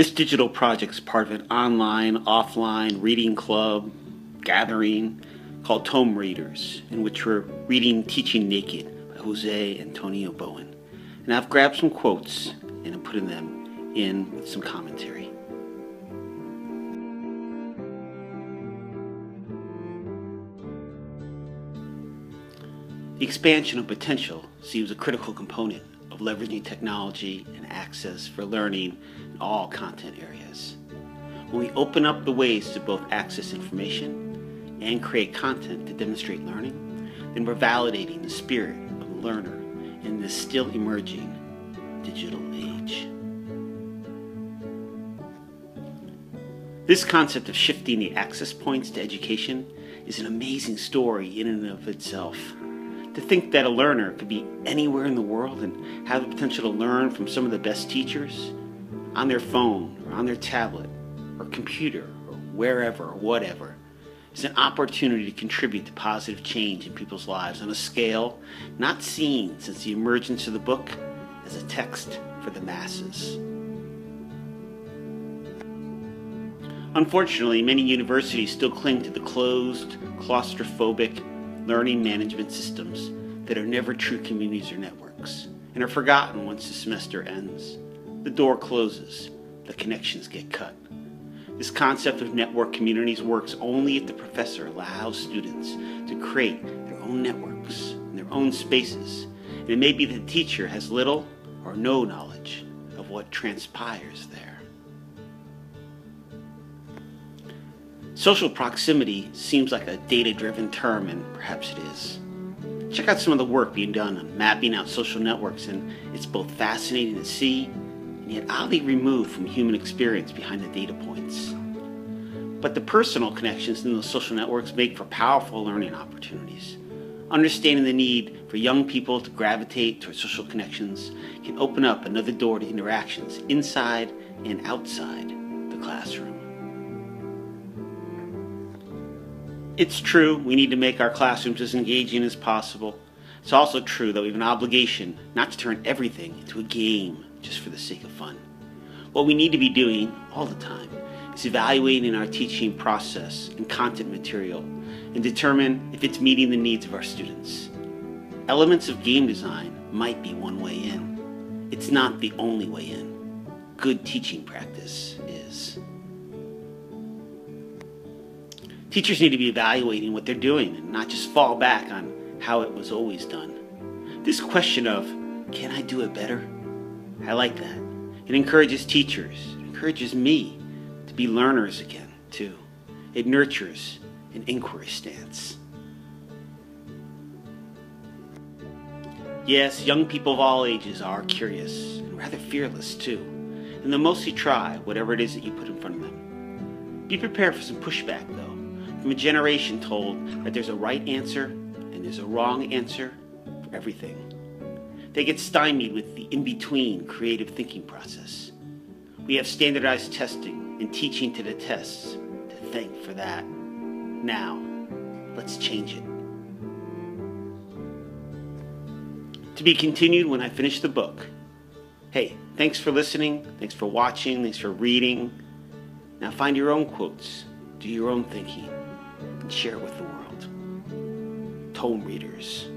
This digital project is part of an online, offline reading club gathering called Tomereaders, in which we're reading Teaching Naked by Jose Antonio Bowen. And I've grabbed some quotes and I'm putting them in with some commentary. The expansion of potential seems a critical component of leveraging technology and access for learning in all content areas. When we open up the ways to both access information and create content to demonstrate learning, then we're validating the spirit of the learner in this still emerging digital age. This concept of shifting the access points to education is an amazing story in and of itself. To think that a learner could be anywhere in the world and have the potential to learn from some of the best teachers on their phone or on their tablet or computer or wherever or whatever is an opportunity to contribute to positive change in people's lives on a scale not seen since the emergence of the book as a text for the masses. Unfortunately, many universities still cling to the closed, claustrophobic learning management systems that are never true communities or networks and are forgotten once the semester ends. The door closes, the connections get cut. This concept of network communities works only if the professor allows students to create their own networks and their own spaces, and it may be that the teacher has little or no knowledge of what transpires there. Social proximity seems like a data-driven term, and perhaps it is. Check out some of the work being done on mapping out social networks, and it's both fascinating to see and yet oddly removed from human experience behind the data points. But the personal connections in those social networks make for powerful learning opportunities. Understanding the need for young people to gravitate towards social connections can open up another door to interactions inside and outside the classroom. It's true, we need to make our classrooms as engaging as possible. It's also true that we have an obligation not to turn everything into a game just for the sake of fun. What we need to be doing all the time is evaluating our teaching process and content material and determine if it's meeting the needs of our students. Elements of game design might be one way in. It's not the only way in. Good teaching practice is. Teachers need to be evaluating what they're doing and not just fall back on how it was always done. This question of, can I do it better? I like that. It encourages teachers, it encourages me to be learners again, too. It nurtures an inquiry stance. Yes, young people of all ages are curious and rather fearless, too. And they'll mostly try whatever it is that you put in front of them. Be prepared for some pushback, though, from a generation told that there's a right answer and there's a wrong answer for everything. They get stymied with the in-between creative thinking process. We have standardized testing and teaching to the tests to thank for that. Now, let's change it. To be continued when I finish the book. Hey, thanks for listening, thanks for watching, thanks for reading. Now find your own quotes, do your own thinking, and share it with the world. Tomereaders.